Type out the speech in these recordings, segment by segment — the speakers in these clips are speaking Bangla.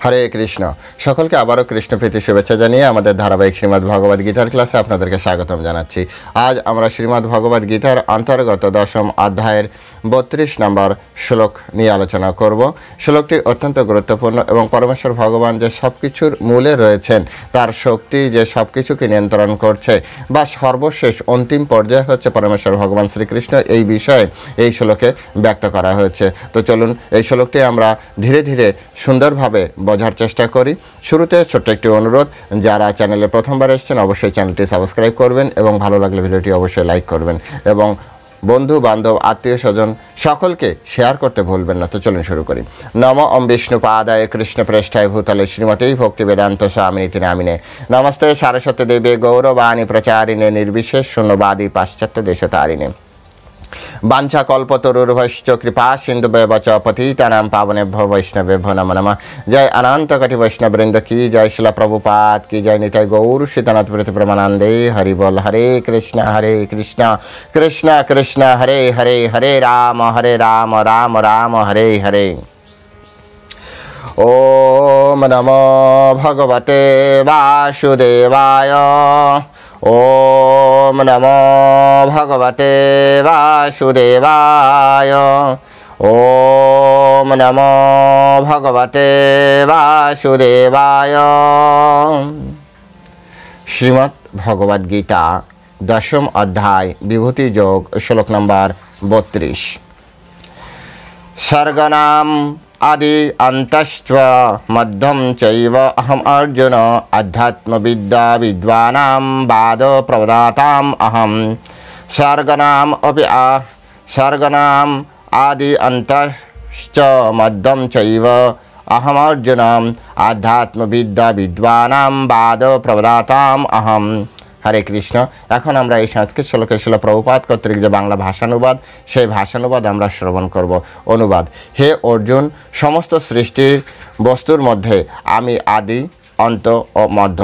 হরে কৃষ্ণ। সকলকে আবারও কৃষ্ণপ্রীতি শুভেচ্ছা জানিয়ে আমাদের ধারাবাহিক শ্রীমদ্ ভগবদ গীতার ক্লাসে আপনাদেরকে স্বাগতম জানাচ্ছি। আজ আমরা শ্রীমদ্ ভগবদ গীতার অন্তর্গত 10ম অধ্যায়ের 32 নম্বর শ্লোক নিয়ে আলোচনা করব। শ্লোকটি অত্যন্ত গুরুত্বপূর্ণ এবং পরমেশ্বর ভগবান যে সব কিছুর মূলে রয়েছেন, তার শক্তি যে সব কিছুকে নিয়ন্ত্রণ করছে বা সর্বশেষ অন্তিম পর্যায়ে হচ্ছে পরমেশ্বর ভগবান শ্রীকৃষ্ণ, এই বিষয়ে এই শ্লোকে ব্যক্ত করা হয়েছে। তো চলুন এই শ্লোকটি আমরা ধীরে ধীরে সুন্দরভাবে বোঝার চেষ্টা করি। শুরুতে ছোট্ট একটি অনুরোধ, যারা চ্যানেলে প্রথমবার এসেছেন অবশ্যই চ্যানেলটি সাবস্ক্রাইব করবেন এবং ভালো লাগলে ভিডিওটি অবশ্যই লাইক করবেন এবং বন্ধু বান্ধব আত্মীয় স্বজন সকলকে শেয়ার করতে ভুলবেন না। তো চলুন শুরু করি। নম ওম বিষ্ণু পাদায় কৃষ্ণ প্রেষ্ঠায় ভূতলে শ্রীমতী ভক্তি বেদান্ত স্বামিনীতি নামিনে নমস্তে সারস্বতী দেবে গৌরবাণী প্রচারিণে নির্বিশেষ শূন্যবাদী পাশ্চাত্য দেশতারিণে বাঞ্ছা কল্পতরুর্ভশ্চ কৃপা সিন্ধুভ্যেব চ পতিতানাং পাবনেভ্যো বৈষ্ণবেভ্যো নমো নমঃ। জয় অনন্ত কোটি বৈষ্ণববৃন্দ কি জয়, শিলা প্রভুপাদ কি জয়, নিতাই গৌর সীতানাথ প্রতি প্রমানন্দে। হরি বল। হরে কৃষ্ণ কৃষ্ণ কৃষ্ণ হরে হরে, হরে রাম রাম রাম হরে হরে। ওম নমো ভগবতে বাসুদেবায়। ওম নমো ভগবতে বাসুদেবায়। ওম নমো ভগবতে বাসুদেবায়। শ্রীমদ্ ভগবদ গীতা 10ম অধ্যায় বিভূতি যোগ, শ্লোক নম্বর 32। সর্গনাম আদি অন্তশ্চ মধ্যম চৈব অহম অর্জুন অধ্যাত্মবিদ্যা বিদ্বানাম বাদ প্রদাতাম অহম। সর্গনাম আদি অন্তশ্চ মধ্যম চৈব অহম অর্জুন আধ্যাত্মবিদ্যা বিদ্বানাম বাদ প্রদাতাম অহম। হরে কৃষ্ণ। এখন আমরা এই সংস্কৃত শ্লোকের শিল প্রভুপাদ কর্তৃক যে বাংলা ভাষানুবাদ, সেই ভাষানুবাদ আমরা শ্রবণ করব। অনুবাদ: হে অর্জুন, সমস্ত সৃষ্টির বস্তুর মধ্যে আমি আদি, অন্ত ও মধ্য।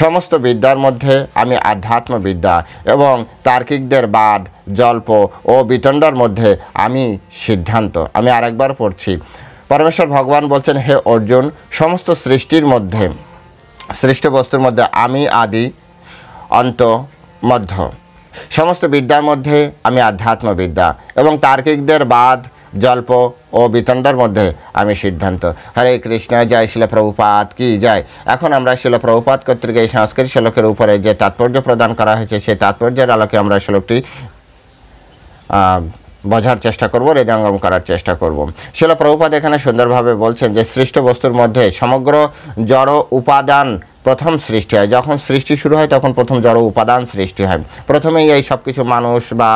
সমস্ত বিদ্যার মধ্যে আমি আধ্যাত্মবিদ্যা এবং তার্কিকদের বাদ, জল্প ও বিতণ্ডার মধ্যে আমি সিদ্ধান্ত। আমি আরেকবার পড়ছি। পরমেশ্বর ভগবান বলছেন, হে অর্জুন, সমস্ত সৃষ্টির মধ্যে, সৃষ্ট বস্তুর মধ্যে আমি আদি, অন্ত, মধ্য। সমস্ত বিদ্যার মধ্যে আমি আধ্যাত্মবিদ্যা এবং তার্কিকদের বাদ, জল্প ও বিতণ্ডার মধ্যে আমি সিদ্ধান্ত। হরে কৃষ্ণ। জয় শিলা প্রভুপাদ কি জয়। এখন আমরা শিলা প্রভুপাদ কর্তৃক এই সংস্কৃত শ্লোকের উপরে যে তাৎপর্য প্রদান করা হয়েছে, সেই তাৎপর্যের আলোকে আমরা শ্লোকটি বোঝার চেষ্টা করব, হৃদয়ঙ্গম করার চেষ্টা করব। শিলা প্রভুপাদ এখানে সুন্দরভাবে বলছেন যে সৃষ্ট বস্তুর মধ্যে সমগ্র জড় উপাদান প্রথম সৃষ্টি হয়। যখন সৃষ্টি শুরু হয় তখন প্রথম জড় উপাদান সৃষ্টি হয়। প্রথমেই এই সব কিছু মানুষ বা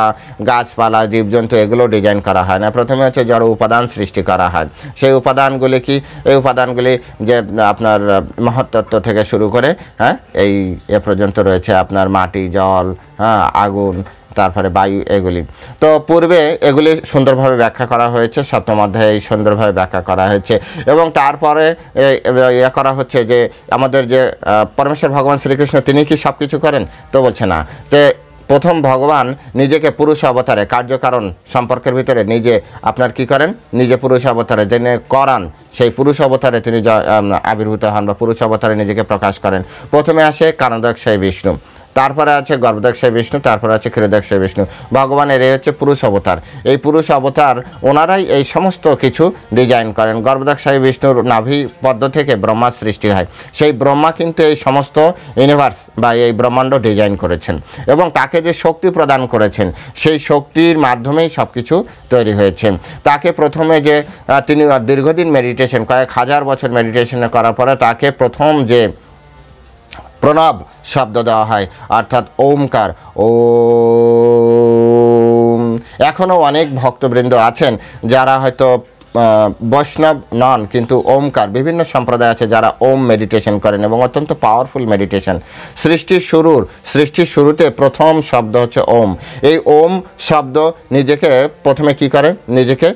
গাছপালা, জীবজন্তু এগুলো ডিজাইন করা হয় না। প্রথমে হচ্ছে জড় উপাদান সৃষ্টি করা হয়। সেই উপাদানগুলি কি? এই উপাদানগুলি যে আপনার মহত্তত্ত্ব থেকে শুরু করে এই এ পর্যন্ত রয়েছে আপনার মাটি, জল, আগুন, তারপরে বায়ু, এগুলি। তো পূর্বে এগুলি সুন্দরভাবে ব্যাখ্যা করা হয়েছে, 7ম অধ্যায়ে সুন্দরভাবে ব্যাখ্যা করা হয়েছে এবং তারপরে করা হচ্ছে যে আমাদের যে পরমেশ্বর ভগবান শ্রীকৃষ্ণ, তিনি কি সব কিছু করেন? তো বলছে না। তো প্রথম ভগবান নিজেকে পুরুষ অবতারে, কার্যকারণ সম্পর্কের ভিতরে নিজে আপনার কি করেন? নিজে পুরুষ অবতারে যিনি করান, সেই পুরুষ অবতারে তিনি আবির্ভূত হন বা পুরুষ অবতারে নিজেকে প্রকাশ করেন। প্রথমে আসে কারণদক্ষায় বিষ্ণু, তারপরে আছে গর্ভদক্ষায় বিষ্ণু, তারপরে আছে ক্ষীরদক্ষায় বিষ্ণু। ভগবানের এই হচ্ছে পুরুষ অবতার। এই পুরুষ অবতার ওনারাই এই সমস্ত কিছু ডিজাইন করেন। গর্ভদক্ষায় বিষ্ণুর নাভি পদ্ম থেকে ব্রহ্মা সৃষ্টি হয়। সেই ব্রহ্মা কিন্তু এই সমস্ত ইউনিভার্স বা এই ব্রহ্মাণ্ড ডিজাইন করেছেন এবং তাকে যে শক্তি প্রদান করেছেন, সেই শক্তির মাধ্যমেই সব কিছু তৈরি হয়েছে। তাকে প্রথমে যে তিনি দীর্ঘদিন মেডিটেশন, কয়েক হাজার বছর মেডিটেশন করার পরে তাকে প্রথম যে প্রণব শব্দ দেওয়া হয়, অর্থাৎ ওমকার। ওম। এখনও অনেক ভক্তবৃন্দ আছেন যারা হয়তো বৈষ্ণব নন, কিন্তু ওমকার, বিভিন্ন সম্প্রদায় আছে যারা ওম মেডিটেশন করেন এবং অত্যন্ত পাওয়ারফুল মেডিটেশন। সৃষ্টির শুরুতে প্রথম শব্দ হচ্ছে ওম। এই ওম শব্দ নিজেকে প্রথমে কি করে? নিজেকে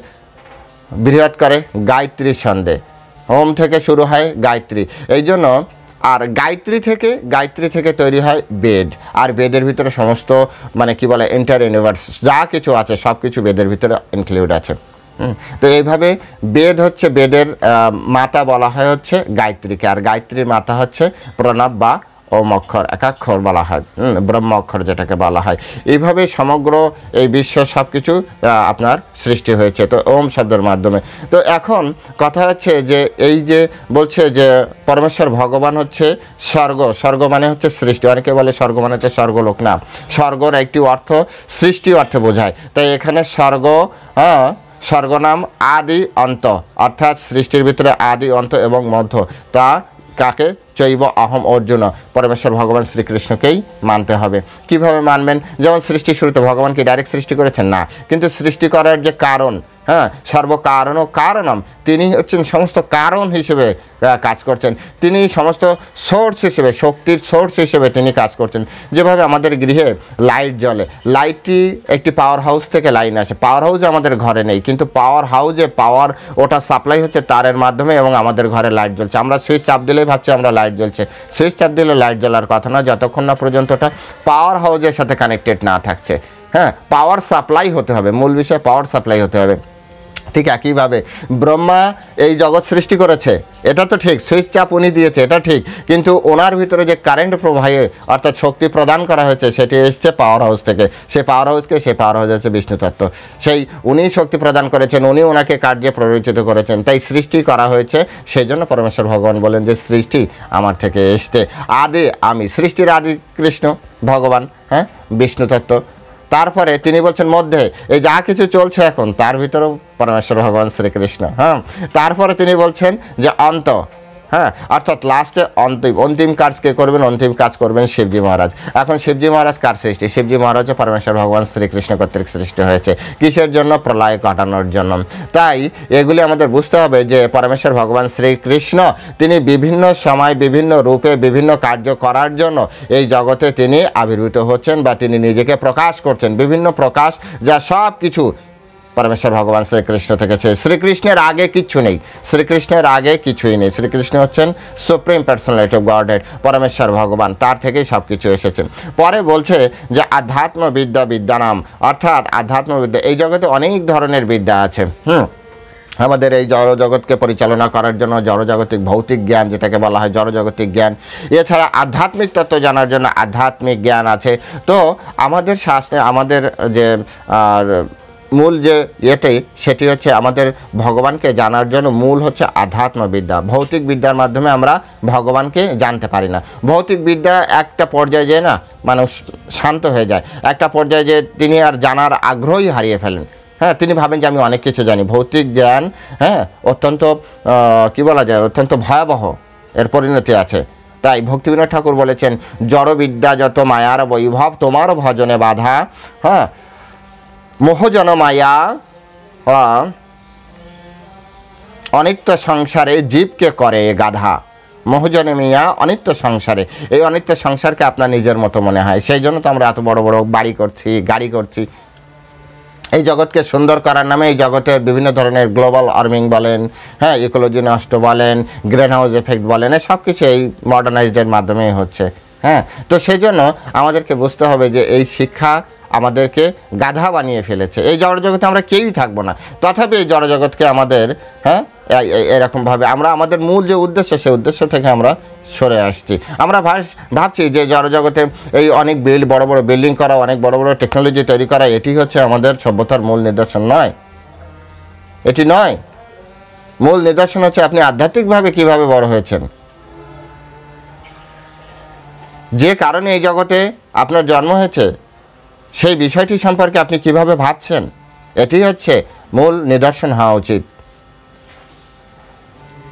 বৃহৎ করে গায়ত্রী ছন্দে। ওম থেকে শুরু হয় গায়ত্রী। এই জন্য আর গায়ত্রী থেকে তৈরি হয় বেদ। আর বেদের ভিতরে সমস্ত মানে কি বলে এন্টার ইউনিভার্স যা কিছু আছে সব কিছু বেদের ভিতরে ইনক্লুড আছে। তো এইভাবে বেদ হচ্ছে, বেদের মাতা বলা হয় হচ্ছে গায়ত্রীকে, আর গায়ত্রীর মাতা হচ্ছে প্রণব বা ওম অক্ষর, একাক্ষর বলা হয়, ব্রহ্ম অক্ষর যেটাকে বলা হয়। এইভাবে সমগ্র এই বিশ্ব সব কিছু আপনার সৃষ্টি হয়েছে তো ওম শব্দের মাধ্যমে। তো এখন কথা হচ্ছে যে এই যে বলছে যে পরমেশ্বর ভগবান হচ্ছে স্বর্গ, স্বর্গ মানে হচ্ছে সৃষ্টি। অনেকে বলে স্বর্গ মানে হচ্ছে স্বর্গলোক, না, স্বর্গর একটি অর্থ সৃষ্টি অর্থে বোঝায়। তাই এখানে স্বর্গ, স্বর্গনাম আদি অন্ত, অর্থাৎ সৃষ্টির ভিতরে আদি অন্ত এবং মধ্য, তা কাকে? চৈব অহম অর্জুন, পরমেশ্বর ভগবান শ্রীকৃষ্ণকেই মানতে হবে। কিভাবে মানবেন? যেমন সৃষ্টি শুরুতে ভগবান কি ডাইরেক্ট সৃষ্টি করেছেন? না, কিন্তু সৃষ্টি করার যে কারণ, সর্বকারণ ও কারণম, তিনি হচ্ছেন সমস্ত কারণ হিসেবে কাজ করছেন। তিনি সমস্ত সোর্স হিসেবে, শক্তির সোর্স হিসেবে তিনি কাজ করছেন। যেভাবে আমাদের গৃহে লাইট জ্বলে, লাইটটি একটি পাওয়ার হাউস থেকে লাইন আসে, পাওয়ার হাউস আমাদের ঘরে নেই, কিন্তু পাওয়ার হাউসে পাওয়ার ওটা সাপ্লাই হচ্ছে তারের মাধ্যমে এবং আমাদের ঘরে লাইট জ্বলছে। আমরা সুইচ চাপ দিলেই ভাবছি আমরা লাইট জ্বলছে, সুইচ চাপ দিলে লাইট জ্বলার কথা না, যতক্ষণ না পর্যন্ত ওটা পাওয়ার হাউসের সাথে কানেক্টেড না থাকছে। পাওয়ার সাপ্লাই হতে হবে, মূল বিষয় পাওয়ার সাপ্লাই হতে হবে। ঠিক একইভাবে ব্রহ্মা এই জগৎ সৃষ্টি করেছে, এটা তো ঠিক, সুইচ চাপ উনি দিয়েছে, এটা ঠিক, কিন্তু ওনার ভিতরে যে কারেন্ট প্রবাহে অর্থাৎ শক্তি প্রদান করা হয়েছে সেটি এসছে পাওয়ার হাউস থেকে। সেই পাওয়ার হাউসকে, সেই পাওয়ার হাউস হচ্ছে বিষ্ণু তত্ত্ব, সেই উনি শক্তি প্রদান করেছেন, উনি ওনাকে কার্যে প্ররোচিত করেছেন, তাই সৃষ্টি করা হয়েছে। সেই জন্য পরমেশ্বর ভগবান বলেন যে সৃষ্টি আমার থেকে এসছে, আদি আমি, সৃষ্টির আদি কৃষ্ণ ভগবান, বিষ্ণু তত্ত্ব। তারপরে তিনি বলছেন মধ্যে এই যা কিছু চলছে এখন তার ভিতরেও পরমেশ্বর ভগবান শ্রীকৃষ্ণ। তারপরে তিনি বলছেন যে অন্ত, অর্থাৎ লাস্টে অন্তিম কাজ কে করবেন? অন্তিম কাজ করবেন শিবজি মহারাজ। এখন শিবজি মহারাজ কার সৃষ্টি? শিবজি মহারাজ পরমেশ্বর ভগবান শ্রীকৃষ্ণ কর্তৃক সৃষ্টি হয়েছে। কিসের জন্য? প্রলয় কাটানোর জন্য। তাই এগুলি আমাদের বুঝতে হবে যে পরমেশ্বর ভগবান শ্রীকৃষ্ণ তিনি বিভিন্ন সময়, বিভিন্ন রূপে, বিভিন্ন কার্য করার জন্য এই জগতে তিনি আবির্ভূত হচ্ছেন বা তিনি নিজেকে প্রকাশ করছেন, বিভিন্ন প্রকাশ, যা সব কিছু পরমেশ্বর ভগবান শ্রীকৃষ্ণ থেকে। শ্রীকৃষ্ণের আগে কিচ্ছু নেই, শ্রীকৃষ্ণের আগে কিছুই নেই। শ্রীকৃষ্ণ হচ্ছেন সুপ্রিম পার্সোনালিটি অফ গডহেড, পরমেশ্বর ভগবান, তার থেকেই সব কিছু এসেছে। পরে বলছে যে আধ্যাত্মবিদ্যা বিদ্যানাম, অর্থাৎ আধ্যাত্মবিদ্যা, এই জগতে অনেক ধরনের বিদ্যা আছে। আমাদের এই জড়জগৎকে পরিচালনা করার জন্য জড়জাগতিক ভৌতিক জ্ঞান যেটাকে বলা হয় জড়জাগতিক জ্ঞান, এছাড়া আধ্যাত্মিক তত্ত্ব জানার জন্য আধ্যাত্মিক জ্ঞান আছে। তো আমাদের শাস্ত্রে আমাদের যে মূল যে সেটি হচ্ছে আমাদের ভগবানকে জানার জন্য মূল হচ্ছে আধ্যাত্মবিদ্যা। ভৌতিক বিদ্যার মাধ্যমে আমরা ভগবানকে জানতে পারি না। ভৌতিক বিদ্যা একটা পর্যায়ে যে না মানুষ শান্ত হয়ে যায়, একটা পর্যায়ে যে তিনি আর জানার আগ্রহই হারিয়ে ফেলেন। তিনি ভাবেন যে আমি অনেক কিছু জানি। ভৌতিক জ্ঞান অত্যন্ত কি বলা যায়, অত্যন্ত ভয়াবহ এর পরিণতি আছে। তাই ভক্তিবিনোদ ঠাকুর বলেছেন, জড়বিদ্যা যত মায়ার বৈভব তোমার ভজনে বাধা, মোহজন মায়া অনিত্য সংসারে জীবকে করে গাধা। মোহজনে মিয়া অনিত্য সংসারে, এই অনিত্য সংসারকে আপনার নিজের মতো মনে হয়, সেই জন্য তো আমরা এত বড় বড় বাড়ি করছি, গাড়ি করছি। এই জগৎকে সুন্দর করার নামে এই জগতের বিভিন্ন ধরনের গ্লোবাল ওয়ার্মিং বলেন, ইকোলজি নষ্ট বলেন, গ্রিন হাউস এফেক্ট বলেন, সব কিছু এই মডার্নাইজডের মাধ্যমেই হচ্ছে। তো সেই জন্য আমাদেরকে বুঝতে হবে যে এই শিক্ষা আমাদেরকে গাধা বানিয়ে ফেলেছে। এই জড়জগতে আমরা কেউই থাকবো না, তথাপি এই জড়জগৎকে আমাদের এরকমভাবে আমরা আমাদের মূল যে উদ্দেশ্য, সেই উদ্দেশ্য থেকে আমরা সরে আসছি। আমরা ভাবছি যে জড়জগতে এই অনেক বড় বড় বিল্ডিং করা, অনেক বড় বড় টেকনোলজি তৈরি করা, এটি হচ্ছে আমাদের সভ্যতার মূল নিদর্শন নয়, এটি নয়। মূল নিদর্শন হচ্ছে আপনি আধ্যাত্মিকভাবে কিভাবে বড় হয়েছেন, যে কারণে এই জগতে আপনার জন্ম হয়েছে, সেই বিষয়টি সম্পর্কে আপনি কিভাবে ভাবছেন, এটি হচ্ছে মূল নিদর্শন হওয়া উচিত।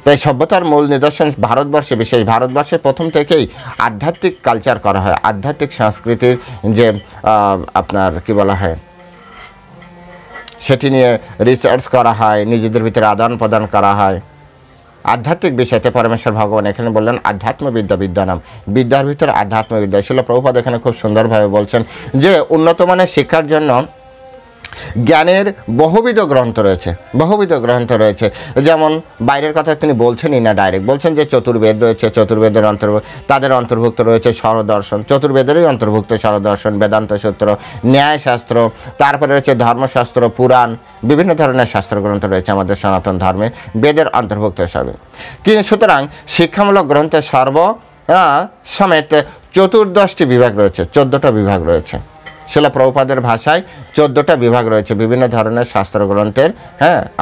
তাই সভ্যতার মূল নিদর্শন ভারতবর্ষে, বিশেষ ভারতবর্ষে প্রথম থেকেই আধ্যাত্মিক কালচার করা হয়, আধ্যাত্মিক সংস্কৃতির যে আপনার কি বলা হয় সেটি নিয়ে রিসার্চ করা হয়, নিজেদের ভিতরে আদান প্রদান করা হয়। আধ্যাত্মিক বিষয়তে পরমেশ্বর ভগবান এখানে বললেন আধ্যাত্মবিদ্যা বিদ্যানাম, বিদ্যার ভিতরে আধ্যাত্মবিদ্যা। শিল প্রভুপাদ এখানে খুব সুন্দরভাবে বলছেন যে উন্নত মানের শিক্ষার জন্য জ্ঞানের বহুবিধ গ্রন্থ রয়েছে, যেমন বাইরের কথা তিনি বলছেনই না, ডাইরেক্ট বলছেন যে চতুর্বেদ রয়েছে, চতুর্বেদের তাদের অন্তর্ভুক্ত রয়েছে স্বরদর্শন, চতুর্বেদেরই অন্তর্ভুক্ত স্বরদর্শন, বেদান্ত সূত্র, ন্যায়শাস্ত্র, তারপরে রয়েছে ধর্মশাস্ত্র, পুরাণ, বিভিন্ন ধরনের শাস্ত্রগ্রন্থ রয়েছে আমাদের সনাতন ধর্মে, বেদের অন্তর্ভুক্ত সবই। সুতরাং শিক্ষামূলক গ্রন্থের সমেত 14টি বিভাগ রয়েছে, 14টা বিভাগ রয়েছে। শিলা প্রভুপাদের ভাষায় 14টা বিভাগ রয়েছে বিভিন্ন ধরনের শাস্ত্রগ্রন্থের।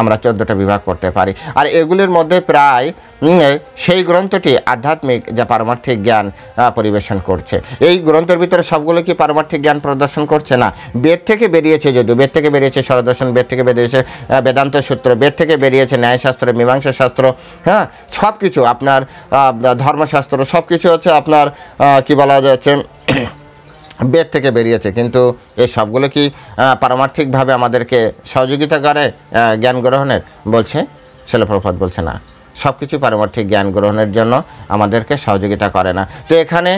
আমরা 14টা বিভাগ করতে পারি। আর এগুলির মধ্যে প্রায় সেই গ্রন্থটি আধ্যাত্মিক যা পারমার্থিক জ্ঞান পরিবেশন করছে। এই গ্রন্থের ভিতরে সবগুলো কি পারমার্থিক জ্ঞান প্রদর্শন করছে না? বেদ থেকে বেরিয়েছে, যদিও বেদ থেকে বেরিয়েছে স্বরদর্শন, বেদ থেকে বেরিয়েছে বেদান্ত সূত্র, বেদ থেকে বেরিয়েছে ন্যায়শাস্ত্র, মীমাংসা শাস্ত্র, সব কিছু আপনার ধর্মশাস্ত্র, সব কিছু হচ্ছে আপনার কি বলা যাচ্ছে বেদ থেকে বেরিয়েছে। কিন্তু এই সবগুলো কি পারমার্থিকভাবে আমাদেরকে সহযোগিতা করে জ্ঞান গ্রহণের? বলছে শিলা প্রভুপাদ বলছে না, সব কিছু পারমার্থিক জ্ঞান গ্রহণের জন্য আমাদেরকে সহযোগিতা করে না। তো এখানে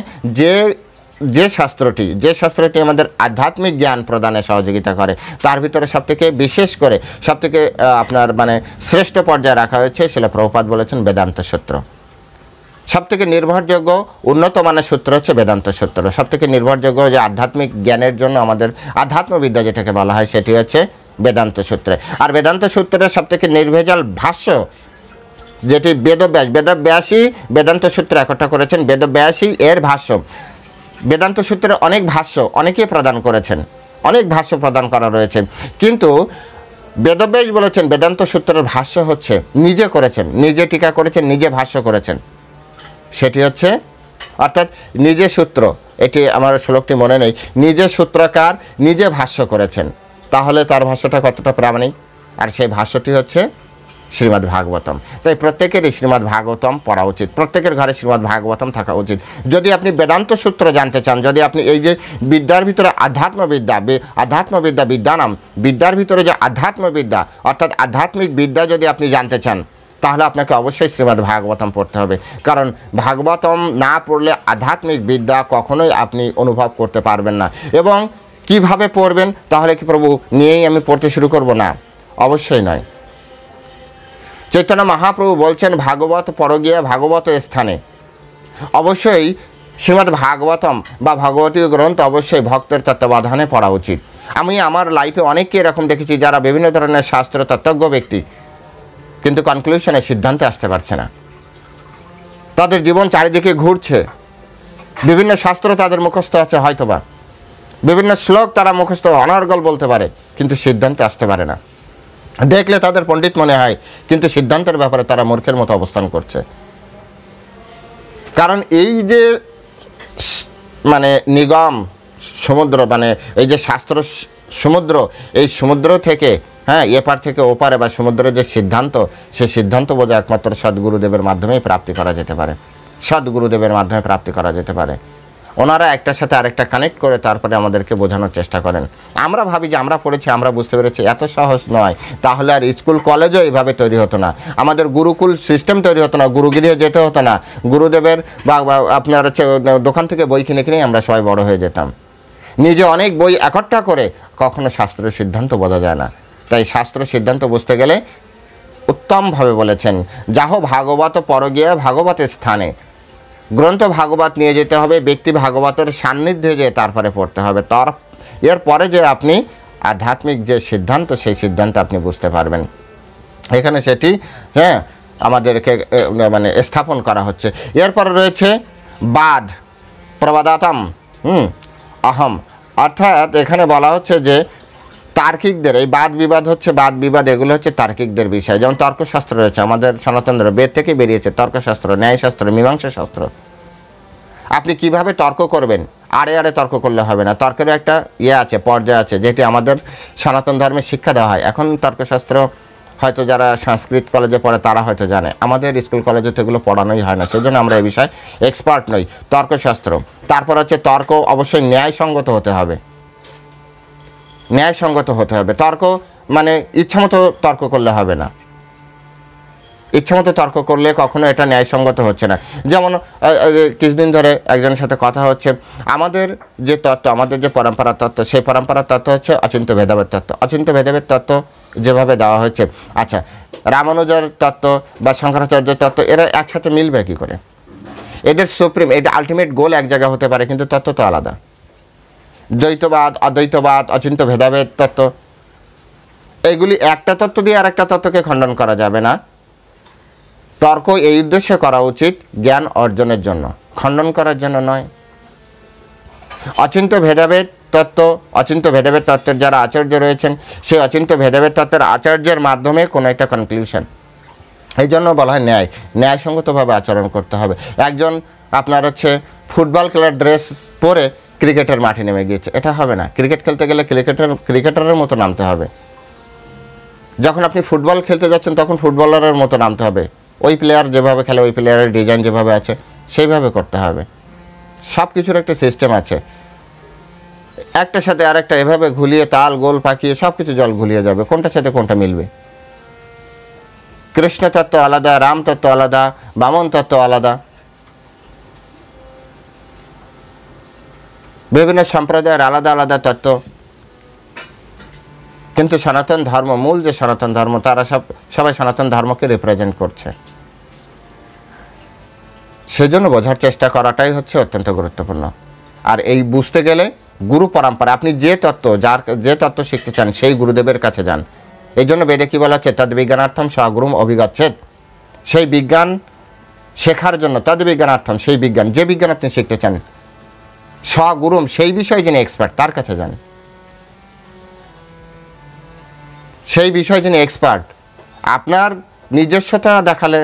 যে শাস্ত্রটি আমাদের আধ্যাত্মিক জ্ঞান প্রদানে সহযোগিতা করে, তার ভিতরে সবথেকে বিশেষ করে সবথেকে আপনার শ্রেষ্ঠ পর্যায়ে রাখা হয়েছে শিলা প্রভুপাদ বলেছেন বেদান্ত সূত্র। সবথেকে নির্ভরযোগ্য উন্নত মানের সূত্র হচ্ছে বেদান্ত সূত্র। সবথেকে নির্ভরযোগ্য যে আধ্যাত্মিক জ্ঞানের জন্য আমাদের আধ্যাত্মবিদ্যা যেটাকে বলা হয় সেটি হচ্ছে বেদান্ত সূত্রে। আর বেদান্ত সূত্রের সবথেকে নির্ভেজাল ভাষ্য যেটি বেদব্যাসী বেদান্ত সূত্র একটা করেছেন, বেদব্যাসী এর ভাষ্য। বেদান্ত সূত্রে অনেক ভাষ্য অনেকেই প্রদান করেছেন, অনেক ভাষ্য প্রদান করা রয়েছে, কিন্তু বেদব্যাস বলেছেন বেদান্ত সূত্রের ভাষ্য হচ্ছে নিজে করেছেন, নিজে টিকা করেছেন, নিজে ভাষ্য করেছেন। সেটি হচ্ছে অর্থাৎ নিজে সূত্র, এটি আমার শ্লোকটি মনে নেই, নিজে সূত্রকার নিজে ভাষ্য করেছেন, তাহলে তার ভাষ্যটা কতটা প্রামাণিক? আর সেই ভাষ্যটি হচ্ছে শ্রীমদ্ ভাগবতম। তাই প্রত্যেকেরই শ্রীমদ্ ভাগবতম পড়া উচিত, প্রত্যেকের ঘরে শ্রীমদ্ ভাগবতম থাকা উচিত। যদি আপনি বেদান্ত সূত্র জানতে চান, যদি আপনি এই যে বিদ্যার ভিতরে আধ্যাত্মবিদ্যা বিদ্যানাম, বিদ্যার ভিতরে যে আধ্যাত্মবিদ্যা অর্থাৎ আধ্যাত্মিক বিদ্যা যদি আপনি জানতে চান, তাহলে আপনাকে অবশ্যই শ্রীমদ্ ভাগবতম পড়তে হবে। কারণ ভাগবতম না পড়লে আধ্যাত্মিক বিদ্যা কখনোই আপনি অনুভব করতে পারবেন না। এবং কিভাবে পড়বেন? তাহলে কি প্রভু নিয়েই আমি পড়তে শুরু করব? না, অবশ্যই নয়। চৈতন্য মহাপ্রভু বলছেন ভাগবত পরগিয়া ভাগবত স্থানে। অবশ্যই শ্রীমদ্ ভাগবতম বা ভগবতীয় গ্রন্থ অবশ্যই ভক্তের তত্ত্বাবধানে পড়া উচিত। আমি আমার লাইফে অনেককে এরকম দেখেছি যারা বিভিন্ন ধরনের শাস্ত্র তত্ত্বজ্ঞ ব্যক্তি, কিন্তু কনক্লুশনে সিদ্ধান্তে আসতে পারছে না। তাদের জীবন চারিদিকে ঘুরছে, বিভিন্ন শাস্ত্র তাদের মুখস্থ আছে হয়তোবা, বিভিন্ন শ্লোক তারা মুখস্থ অনর্গল বলতে পারে, কিন্তু সিদ্ধান্তে আসতে পারে না। দেখলে তাদের পণ্ডিত মনে হয়, কিন্তু সিদ্ধান্তের ব্যাপারে তারা মূর্খের মতো অবস্থান করছে। কারণ এই যে নিগম সমুদ্র, এই যে শাস্ত্র সমুদ্র, এই সমুদ্র থেকে এপার থেকে ওপারে বা সমুদ্রের যে সিদ্ধান্ত, সেই সিদ্ধান্ত বোঝা একমাত্র সদ্গুরুদেবের মাধ্যমেই প্রাপ্তি করা যেতে পারে, সদ্গুরুদেবের মাধ্যমে প্রাপ্তি করা যেতে পারে। ওনারা একটার সাথে আরেকটা কানেক্ট করে তারপরে আমাদেরকে বোঝানোর চেষ্টা করেন। আমরা ভাবি যে আমরা পড়েছি, আমরা বুঝতে পেরেছি, এত সহজ নয়। তাহলে আর স্কুল কলেজও এইভাবে তৈরি হতো না, আমাদের গুরুকুল সিস্টেম তৈরি হতো না, গুরুগিরিয়ে যেতে হতো না, গুরুদেবের বা আপনার হচ্ছে দোকান থেকে বই কিনে কিনেই আমরা সবাই বড় হয়ে যেতাম। নিজে অনেক বই একট্টা করে কখনো শাস্ত্রের সিদ্ধান্ত বোঝা যায় না। তাই শাস্ত্র সিদ্ধান্ত বুঝতে গেলে উত্তমভাবে বলেছেন যাহ ভাগবত পরগিয়া ভাগবত স্থানে। গ্রন্থ ভাগবত নিয়ে যেতে হবে, ব্যক্তি ভাগবতের সান্নিধ্যে যেয়ে তারপরে পড়তে হবে। এরপরে যে আপনি আধ্যাত্মিক যে সিদ্ধান্ত, সেই সিদ্ধান্ত আপনি বুঝতে পারবেন। এখানে সেটি আমাদেরকে স্থাপন করা হচ্ছে। এরপরে রয়েছে বাদ প্রবাদাতম অহম, অর্থাৎ এখানে বলা হচ্ছে যে তার্কিকদের এই বাদ বিবাদ এগুলো হচ্ছে তার্কিকদের বিষয়। যেমন তর্কশাস্ত্র রয়েছে আমাদের সনাতন বেদ থেকে বেরিয়েছে, তর্কশাস্ত্র, ন্যায়শাস্ত্র, মীমাংসা শাস্ত্র। আপনি কিভাবে তর্ক করবেন? আড়ে তর্ক করলে হবে না, তর্কের একটা আছে, পর্যায় আছে, যেটি আমাদের সনাতন ধর্মে শিক্ষা দেওয়া হয়। এখন তর্কশাস্ত্র হয়তো যারা সংস্কৃত কলেজে পড়ে তারা হয়তো জানে, আমাদের স্কুল কলেজে তো এগুলো পড়ানোই হয় না, সেজন্য আমরা এই বিষয়ে এক্সপার্ট নই। তর্কশাস্ত্র, তারপর হচ্ছে তর্ক অবশ্যই ন্যায়সঙ্গত হতে হবে, ন্যায়সঙ্গত হতে হবে। তর্ক ইচ্ছামতো তর্ক করলে হবে না, ইচ্ছামতো তর্ক করলে কখনো এটা ন্যায়সঙ্গত হচ্ছে না। যেমন কিছুদিন ধরে একজনের সাথে কথা হচ্ছে, আমাদের যে তত্ত্ব, আমাদের যে পরম্পরা তত্ত্ব, সেই পরম্পরা তত্ত্ব হচ্ছে অচিন্ত্য ভেদাভেদ তত্ত্ব। অচিন্ত্য ভেদাভেদ তত্ত্ব যেভাবে দেওয়া হচ্ছে, আচ্ছা রামানুজের তত্ত্ব বা শঙ্করাচার্যের তত্ত্ব এরা একসাথে মিলবে কী করে? এদের সুপ্রিম, এটা আলটিমেট গোল এক জায়গা হতে পারে, কিন্তু তত্ত্ব তো আলাদা। দ্বৈতবাদ, অদ্বৈতবাদ, অচিন্ত্য ভেদাভেদ তত্ত্ব, এগুলি একটা তত্ত্ব দিয়ে আর একটা তত্ত্বকে খণ্ডন করা যাবে না। তর্ক এই উদ্দেশ্যে করা উচিত জ্ঞান অর্জনের জন্য, খণ্ডন করার জন্য নয়। অচিন্ত্য ভেদাভেদ তত্ত্ব, অচিন্ত্য ভেদাভেদ তত্ত্বের যারা আচার্য রয়েছেন, সেই অচিন্ত্য ভেদাভেদ তত্ত্বের আচার্যের মাধ্যমে কোনো একটা কনক্লুশন, এই জন্য বলা হয় ন্যায়সঙ্গতভাবে আচরণ করতে হবে। একজন আপনার হচ্ছে ফুটবল খেলার ড্রেস পরে ক্রিকেটের মাঠে নেমে গিয়েছে, এটা হবে না। ক্রিকেট খেলতে গেলে ক্রিকেটারের মতো নামতে হবে। যখন আপনি ফুটবল খেলতে যাচ্ছেন তখন ফুটবলারের মতো নামতে হবে। ওই প্লেয়ার যেভাবে খেলে, ওই প্লেয়ারের ডিজাইন যেভাবে আছে সেইভাবে করতে হবে। সব কিছুর একটা সিস্টেম আছে, একটার সাথে আরেকটা এভাবে ঘুলিয়ে তাল গোল পাকিয়ে সব কিছু জল ঘুলিয়ে যাবে, কোনটার সাথে কোনটা মিলবে? কৃষ্ণ তত্ত্ব আলাদা, রাম তত্ত্ব আলাদা, বামন তত্ত্ব আলাদা, বিভিন্ন সম্প্রদায়ের আলাদা আলাদা তত্ত্ব। কিন্তু সনাতন ধর্ম, মূল যে সনাতন ধর্ম, তারা সবাই সনাতন ধর্মকে রিপ্রেজেন্ট করছে। সেজন্য বোঝার চেষ্টা করাটাই হচ্ছে অত্যন্ত গুরুত্বপূর্ণ। আর এই বুঝতে গেলে গুরু পরম্পরা, আপনি যে তত্ত্ব শিখতে চান সেই গুরুদেবের কাছে যান। এই জন্য বেদে কী বলা হচ্ছে? তদ্বিজ্ঞানার্থম স্বগুরুম অভিগচ্ছেদ। সেই বিজ্ঞান শেখার জন্য, তদ্বিজ্ঞানার্থম, সেই বিজ্ঞান, যে বিজ্ঞান আপনি শিখতে চান, স্বগুরুম, সেই বিষয়ে যিনি এক্সপার্ট তার কাছে যান। সেই বিষয়ে যিনি এক্সপার্ট, আপনার নিজস্বতা দেখালে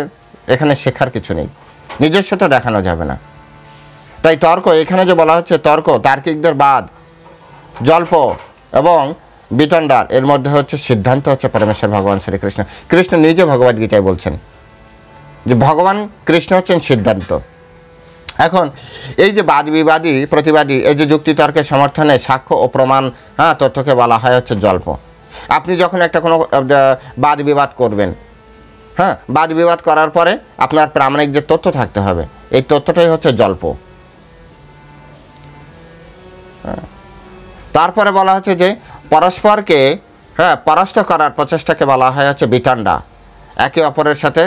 এখানে শেখার কিছু নেই, নিজস্বতা দেখানো যাবে না। তাই তর্ক, এখানে যে বলা হচ্ছে তর্ক, তার্কিকদের বাদ, জল্প এবং বিতণ্ডার, এর মধ্যে হচ্ছে সিদ্ধান্ত হচ্ছে পরমেশ্বর ভগবান শ্রীকৃষ্ণ। কৃষ্ণ নিজে ভগবদ্গীতায় বলছেন যে ভগবান কৃষ্ণ হচ্ছেন সিদ্ধান্ত। এখন এই যে বাদ বিবাদী প্রতিবাদী, এই যে যুক্তি তর্কের সমর্থনে সাক্ষ্য ও প্রমাণ তথ্যকে বলা হয় হচ্ছে জল্প। আপনি যখন একটা কোনো বাদ বিবাদ করবেন, বাদ বিবাদ করার পরে আপনার প্রামাণিক যে তথ্য থাকতে হবে, এই তথ্যটাই হচ্ছে জল্প। তারপরে বলা হচ্ছে যে পরস্পরকে পরাস্ত করার প্রচেষ্টাকে বলা হয় হচ্ছে বিতণ্ডা। একে অপরের সাথে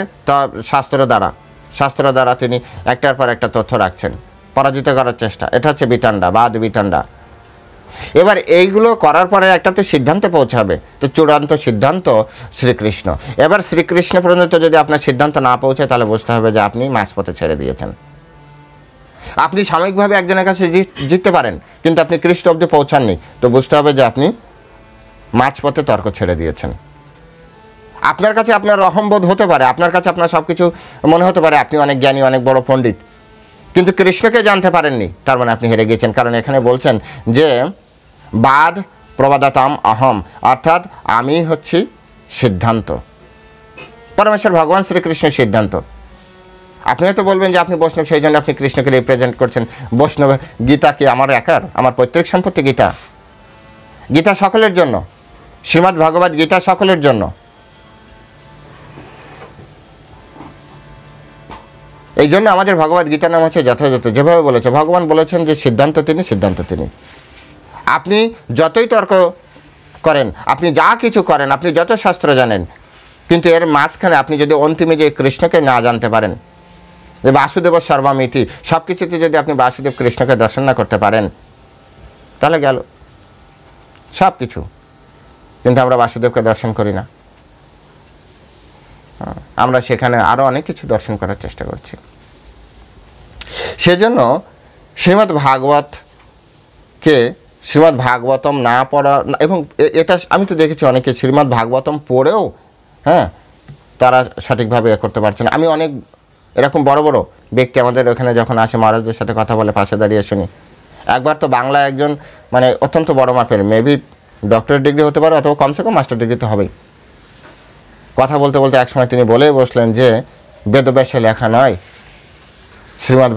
শাস্ত্র দ্বারা তিনি একটার পর একটা তথ্য রাখছেন, পরাজিত করার চেষ্টা, এটা হচ্ছে বিতণ্ডা, বাদ বিতণ্ডা। এবার এইগুলো করার পরে একটা তো সিদ্ধান্তে পৌঁছাবে, তো চূড়ান্ত সিদ্ধান্ত শ্রীকৃষ্ণ। এবার শ্রীকৃষ্ণ পর্যন্ত যদি আপনার সিদ্ধান্ত না পৌঁছায়, তাহলে বুঝতে হবে যে আপনি মাঝপথে ছেড়ে দিয়েছেন। আপনি সাময়িকভাবে একজনের কাছে জিততে পারেন, কিন্তু আপনি কৃষ্ণ অবধি পৌঁছাননি, তো বুঝতে হবে যে আপনি মাঝপথে তর্ক ছেড়ে দিয়েছেন। আপনার কাছে আপনার অহংবোধ হতে পারে, আপনার কাছে আপনার সব কিছু মনে হতে পারে, আপনি অনেক জ্ঞানী, অনেক বড় পণ্ডিত, কিন্তু কৃষ্ণকে জানতে পারেননি, তার মানে আপনি হেরে গিয়েছেন। কারণ এখানে বলছেন যে বাদ প্রবাদাতাম অহম, অর্থাৎ আমি হচ্ছি সিদ্ধান্ত, পরমেশ্বর ভগবান শ্রীকৃষ্ণের সিদ্ধান্ত। আপনি হয়তো বলবেন যে আপনি বৈষ্ণব, সেই জন্য আপনি কৃষ্ণকে রিপ্রেজেন্ট করছেন। বৈষ্ণব গীতা কি আমার একার? আমার পৈতৃক সম্পত্তি গীতা। গীতা সকলের জন্য, শ্রীমদ্ ভগবদ গীতা সকলের জন্য। এই জন্য আমাদের ভগবদ গীতার নাম হচ্ছে যথাযথ। যেভাবে বলেছে, ভগবান বলেছেন যে সিদ্ধান্ত তিনি। আপনি যতই তর্ক করেন, আপনি যা কিছু করেন, আপনি যত শাস্ত্র জানেন, কিন্তু এর মাঝখানে আপনি যদি অন্তিমে যে কৃষ্ণকে না জানতে পারেন, যে বাসুদেব সর্বমিতি, সব কিছুতে যদি আপনি বাসুদেব কৃষ্ণকে দর্শন না করতে পারেন, তাহলে গেল সব কিছু। কিন্তু আমরা বাসুদেবকে দর্শন করি না, আমরা সেখানে আরও অনেক কিছু দর্শন করার চেষ্টা করছি। সেজন্য শ্রীমদ্ ভাগবতম না পড়া, এবং এটা আমি তো দেখেছি অনেকে শ্রীমদ্ ভাগবতম পড়েও তারা সঠিকভাবে করতে পারছে না। আমি অনেক এরকম বড় বড় ব্যক্তি আমাদের ওখানে যখন আসে, মহারাজদের সাথে কথা বলে পাশে দাঁড়িয়ে শুনি। একবার তো বাংলা একজন মানে অত্যন্ত বড় মাপের, মেবি ডক্টরেট ডিগ্রি হতে পারে, অথবা কমসে কম মাস্টার ডিগ্রি তো হবেই। কথা বলতে বলতে একসময় তিনি বলেই বসলেন যে বেদব্যাসে লেখা নয় শ্রীমদ্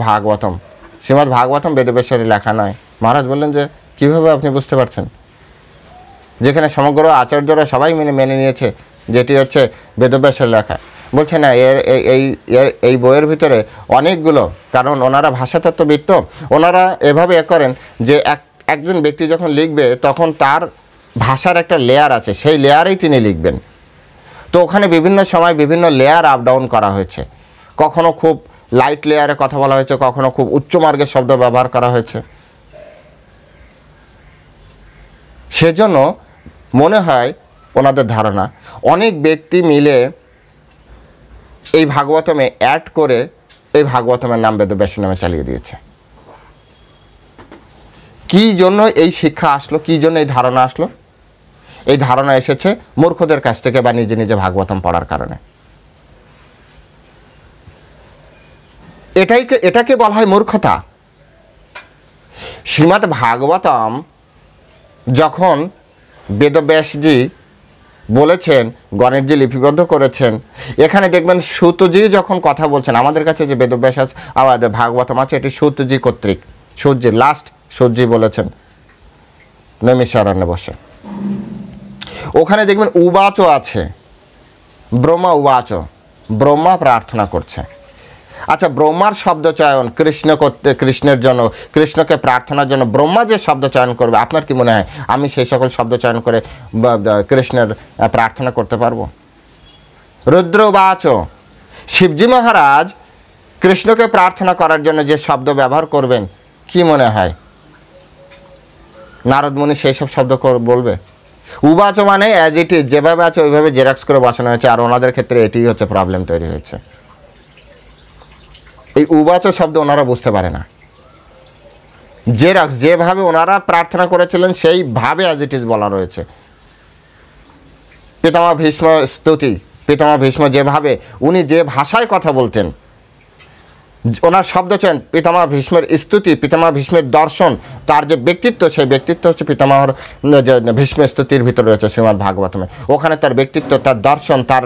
ভাগবতম বেদব্যাসের লেখা নয়। মহারাজ বললেন যে কীভাবে আপনি বুঝতে পারছেন? যেখানে সমগ্র আচার্যরা সবাই মেনে নিয়েছে যেটি হচ্ছে বেদব্যাসের লেখা। বলছে না, এই বইয়ের ভিতরে অনেকগুলো, কারণ ওনারা ভাষাতত্ত্ববিদ তো, ওনারা এভাবে করেন যে একজন ব্যক্তি যখন লিখবে তখন তার ভাষার একটা লেয়ার আছে, সেই লেয়ারেই তিনি লিখবেন। তো ওখানে বিভিন্ন সময় বিভিন্ন লেয়ার আপ ডাউন করা হয়েছে, কখনো খুব লাইট লেয়ারে কথা বলা হয়েছে, কখনো খুব উচ্চমার্গের শব্দ ব্যবহার করা হয়েছে। সেজন্য মনে হয় ওনাদের ধারণা অনেক ব্যক্তি মিলে এই ভাগবতমে অ্যাড করে এই ভাগবতমের নাম বেদব্যাসী নামে চালিয়ে দিয়েছে। কি জন্য এই শিক্ষা আসলো, কি জন্য এই ধারণা আসলো? এই ধারণা এসেছে মূর্খদের কাছ থেকে বা নিজে নিজে ভাগবতম পড়ার কারণে। এটাকে বলা হয় মূর্খতা। শ্রীমদ্ ভাগবতম যখন বেদব্যাসজি বলেছেন, গণেশজি লিপিবদ্ধ করেছেন, এখানে দেখবেন সুতজি যখন কথা বলছেন, আমাদের কাছে যে বেদব্যাস আছে, আমাদের ভাগবতম আছে, এটি সুতজি কর্তৃক, সূর্যি লাস্ট সূর্যি বলেছেন নৈমিষারণ্যে বসে। ওখানে দেখবেন উবাচ আছে, ব্রহ্মা উবাচ, ব্রহ্মা প্রার্থনা করছে। আচ্ছা, ব্রহ্মার শব্দ চয়ন কৃষ্ণের জন্য, কৃষ্ণকে প্রার্থনার জন্য ব্রহ্মা যে শব্দ চয়ন করবে, আপনার কি মনে হয় আমি সেই সকল শব্দ চয়ন করে কৃষ্ণের প্রার্থনা করতে পারবো? রুদ্র উবাচ, শিবজি মহারাজ কৃষ্ণকে প্রার্থনা করার জন্য যে শব্দ ব্যবহার করবেন, কি মনে হয় নারদ মুনি সেই সব শব্দ বলবে? উবাচ মানে অ্যাজ ইট ইজ, যেভাবে আছে ওইভাবে জেরক্স করে বসানো হয়েছে, আর ওনাদের ক্ষেত্রে এটিই হচ্ছে প্রবলেম তৈরি হয়েছে। এই উবাচ শব্দ ওনারা বুঝতে পারে না, জেরক্স, যেভাবে ওনারা প্রার্থনা করেছিলেন সেইভাবে অ্যাজ ইট ইজ বলা রয়েছে। পিতামহ ভীষ্ম স্তুতি, পিতামহ ভীষ্ম যেভাবে উনি যে ভাষায় কথা বলতেন, ওনার শব্দ চয়ন, পিতামহ ভীষ্মের স্তুতি, পিতামহ ভীষ্মের দর্শন, তার যে ব্যক্তিত্ব, সেই ব্যক্তিত্ব হচ্ছে পিতামহর যে ভীষ্ম স্তুতির ভিতরে রয়েছে শ্রীমদ্ ভাগবতমে। ওখানে তার ব্যক্তিত্ব, তার দর্শন, তার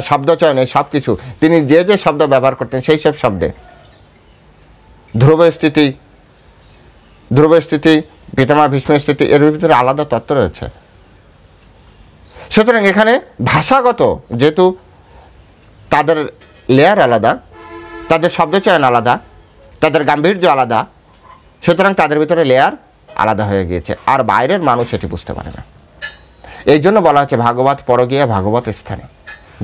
শব্দ চয়ন, এই সব কিছু তিনি যে যে শব্দ ব্যবহার করতেন সেই সব শব্দে ধ্রুব স্থিতি, পিতামহ ভীষ্মের স্থিতি, এর ভিতরে আলাদা তত্ত্ব রয়েছে। সুতরাং এখানে ভাষাগত, যেহেতু তাদের লেয়ার আলাদা, তাদের শব্দচয়ন আলাদা, তাদের গাম্ভীর্য আলাদা, সুতরাং তাদের ভিতরে লেয়ার আলাদা হয়ে গিয়েছে, আর বাইরের মানুষ এটি বুঝতে পারে না। এই জন্য বলা হচ্ছে ভাগবত পরগিয়া ভাগবত স্থানে।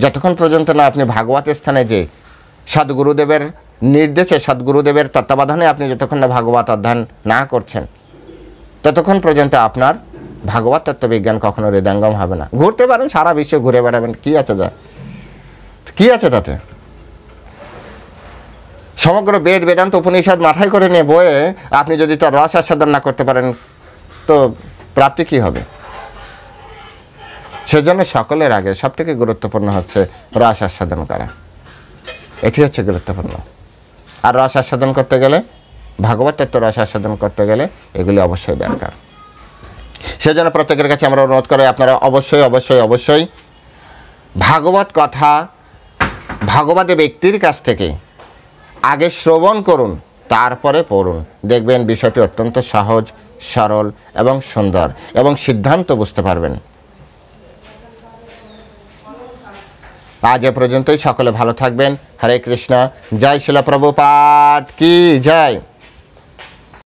যতক্ষণ পর্যন্ত না আপনি ভাগবত স্থানে যে সদ্গুরুদেবের নির্দেশে, সদ্গুরুদেবের তত্ত্বাবধানে আপনি যতক্ষণ না ভাগবত অধ্যয়ন না করছেন, ততক্ষণ পর্যন্ত আপনার ভাগবত তত্ত্ববিজ্ঞান কখনো হৃদয়ঙ্গম হবে না। ঘুরতে পারেন, সারা বিশ্ব ঘুরে বেড়াবেন, কি আছে কি আছে তাতে? সমগ্র বেদ বেদান্ত উপনিষদ মাথায় করে নিয়ে বয়ে আপনি যদি তার রস আস্বাদন না করতে পারেন, তো প্রাপ্তি কি হবে? সেজন্য সকলের আগে সবথেকে গুরুত্বপূর্ণ হচ্ছে রস আস্বাদন করা, এটি হচ্ছে গুরুত্বপূর্ণ। আর রস আস্বাদন করতে গেলে, ভাগবত তত্ত্ব রস আস্বাদন করতে গেলে এগুলি অবশ্যই দরকার। সেজন্য প্রত্যেকের কাছে আমরা অনুরোধ করি, আপনারা অবশ্যই অবশ্যই অবশ্যই ভাগবত কথা ভাগবত ব্যক্তির কাছ থেকে আগে শ্রবণ করুন, তারপরে পড়ুন। দেখবেন বিষয়টি অত্যন্ত সহজ, সরল এবং সুন্দর, এবং সিদ্ধান্ত বুঝতে পারবেন। আজ এ পর্যন্তই। সকলে ভালো থাকবেন। হরে কৃষ্ণ। জয় শিলা প্রভুপাদ কি জয়।